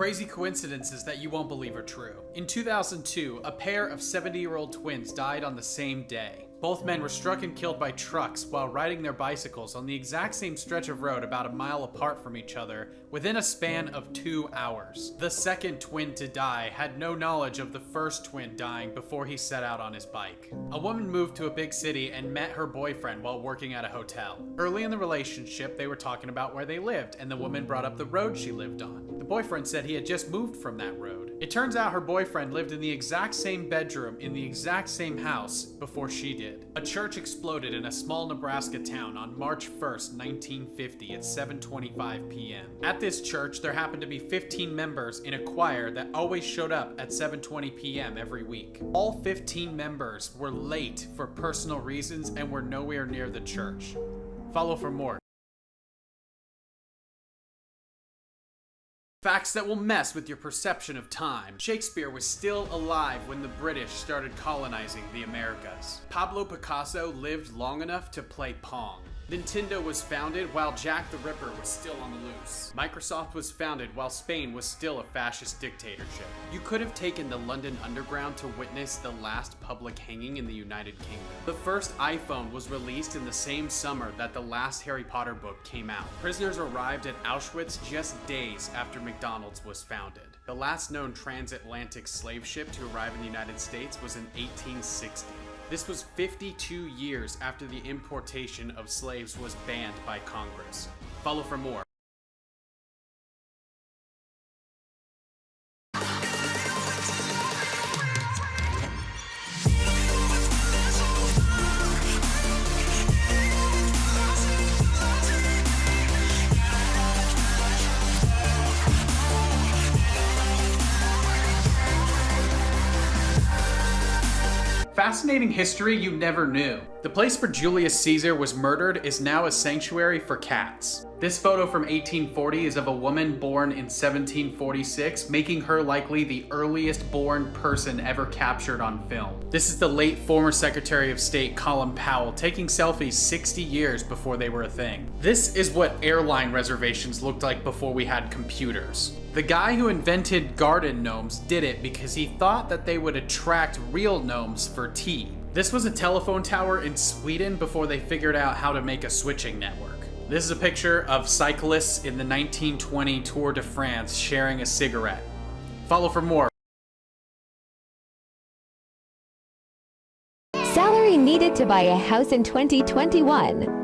Crazy coincidences that you won't believe are true. In 2002, a pair of 70-year-old twins died on the same day. Both men were struck and killed by trucks while riding their bicycles on the exact same stretch of road about a mile apart from each other within a span of 2 hours. The second twin to die had no knowledge of the first twin dying before he set out on his bike. A woman moved to a big city and met her boyfriend while working at a hotel. Early in the relationship, they were talking about where they lived, and the woman brought up the road she lived on. The boyfriend said he had just moved from that road. It turns out her boyfriend lived in the exact same bedroom in the exact same house before she did. A church exploded in a small Nebraska town on March 1st, 1950 at 7:25 p.m. At this church, there happened to be 15 members in a choir that always showed up at 7:20 p.m. every week. All 15 members were late for personal reasons and were nowhere near the church. Follow for more. Facts that will mess with your perception of time. Shakespeare was still alive when the British started colonizing the Americas. Pablo Picasso lived long enough to play Pong. Nintendo was founded while Jack the Ripper was still on the loose. Microsoft was founded while Spain was still a fascist dictatorship. You could have taken the London Underground to witness the last public hanging in the United Kingdom. The first iPhone was released in the same summer that the last Harry Potter book came out. Prisoners arrived at Auschwitz just days after McDonald's was founded. The last known transatlantic slave ship to arrive in the United States was in 1860. This was 52 years after the importation of slaves was banned by Congress. Follow for more. Fascinating history you never knew. The place where Julius Caesar was murdered is now a sanctuary for cats. This photo from 1840 is of a woman born in 1746, making her likely the earliest born person ever captured on film. This is the late former Secretary of State Colin Powell taking selfies 60 years before they were a thing. This is what airline reservations looked like before we had computers. The guy who invented garden gnomes did it because he thought that they would attract real gnomes for tea. This was a telephone tower in Sweden before they figured out how to make a switching network. This is a picture of cyclists in the 1920 Tour de France sharing a cigarette. Follow for more. Salary needed to buy a house in 2021.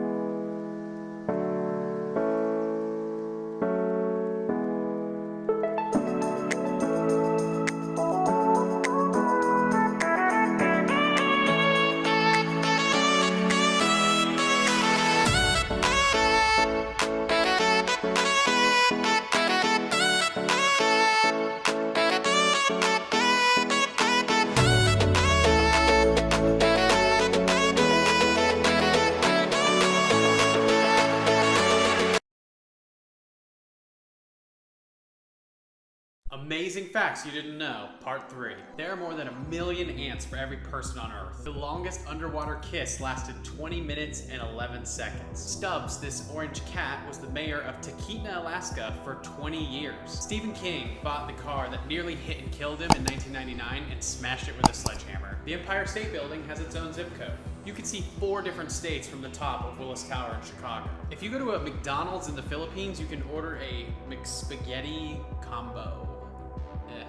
Amazing facts you didn't know, part 3. There are more than 1 million ants for every person on Earth. The longest underwater kiss lasted 20 minutes and 11 seconds. Stubbs, this orange cat, was the mayor of Tahkeetna, Alaska for 20 years. Stephen King bought the car that nearly hit and killed him in 1999 and smashed it with a sledgehammer. The Empire State Building has its own zip code. You can see 4 different states from the top of Willis Tower in Chicago. If you go to a McDonald's in the Philippines, you can order a McSpaghetti combo.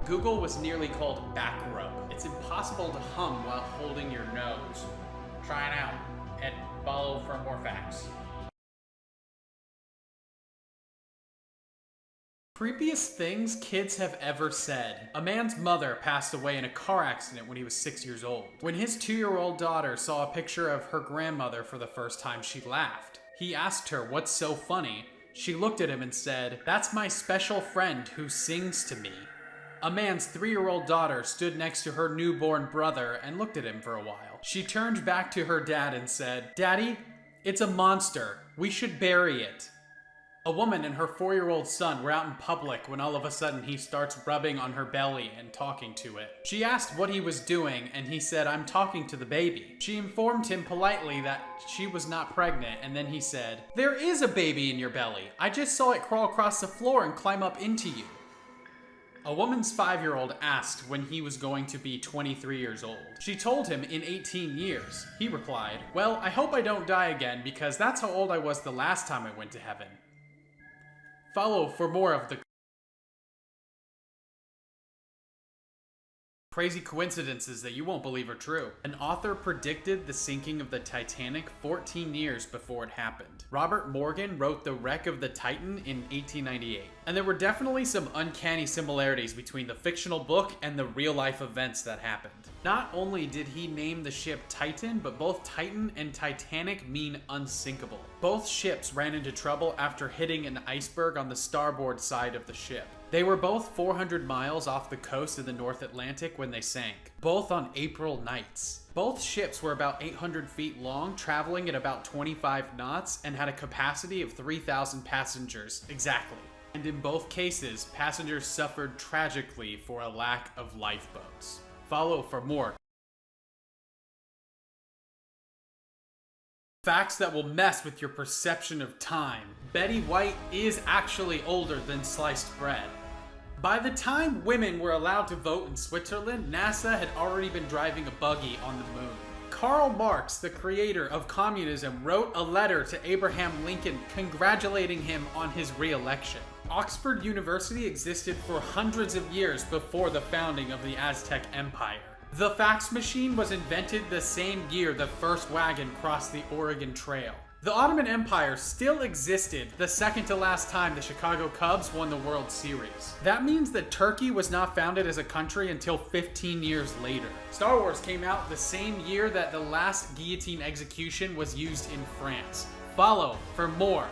Google was nearly called back rub. It's impossible to hum while holding your nose. Try it out and follow for more facts. Creepiest things kids have ever said. A man's mother passed away in a car accident when he was 6 years old. When his 2-year-old daughter saw a picture of her grandmother for the first time, she laughed. He asked her, "What's so funny?" She looked at him and said, "That's my special friend who sings to me." A man's 3-year-old daughter stood next to her newborn brother and looked at him for a while. She turned back to her dad and said, "Daddy, it's a monster. We should bury it." A woman and her 4-year-old son were out in public when all of a sudden he starts rubbing on her belly and talking to it. She asked what he was doing and he said, "I'm talking to the baby." She informed him politely that she was not pregnant and then he said, "There is a baby in your belly. I just saw it crawl across the floor and climb up into you." A woman's 5-year-old asked when he was going to be 23 years old. She told him in 18 years. He replied, "Well, I hope I don't die again because that's how old I was the last time I went to heaven." Follow for more of the crazy coincidences that you won't believe are true. An author predicted the sinking of the Titanic 14 years before it happened. Robert Morgan wrote The Wreck of the Titan in 1898. And there were definitely some uncanny similarities between the fictional book and the real-life events that happened. Not only did he name the ship Titan, but both Titan and Titanic mean unsinkable. Both ships ran into trouble after hitting an iceberg on the starboard side of the ship. They were both 400 miles off the coast of the North Atlantic when they sank, both on April nights. Both ships were about 800 feet long, traveling at about 25 knots, and had a capacity of 3,000 passengers, exactly. And in both cases, passengers suffered tragically for a lack of lifeboats. Follow for more facts that will mess with your perception of time. Betty White is actually older than sliced bread. By the time women were allowed to vote in Switzerland, NASA had already been driving a buggy on the moon. Karl Marx, the creator of communism, wrote a letter to Abraham Lincoln congratulating him on his re-election. Oxford University existed for hundreds of years before the founding of the Aztec Empire. The fax machine was invented the same year the first wagon crossed the Oregon Trail. The Ottoman Empire still existed the second to last time the Chicago Cubs won the World Series. That means that Turkey was not founded as a country until 15 years later. Star Wars came out the same year that the last guillotine execution was used in France. Follow for more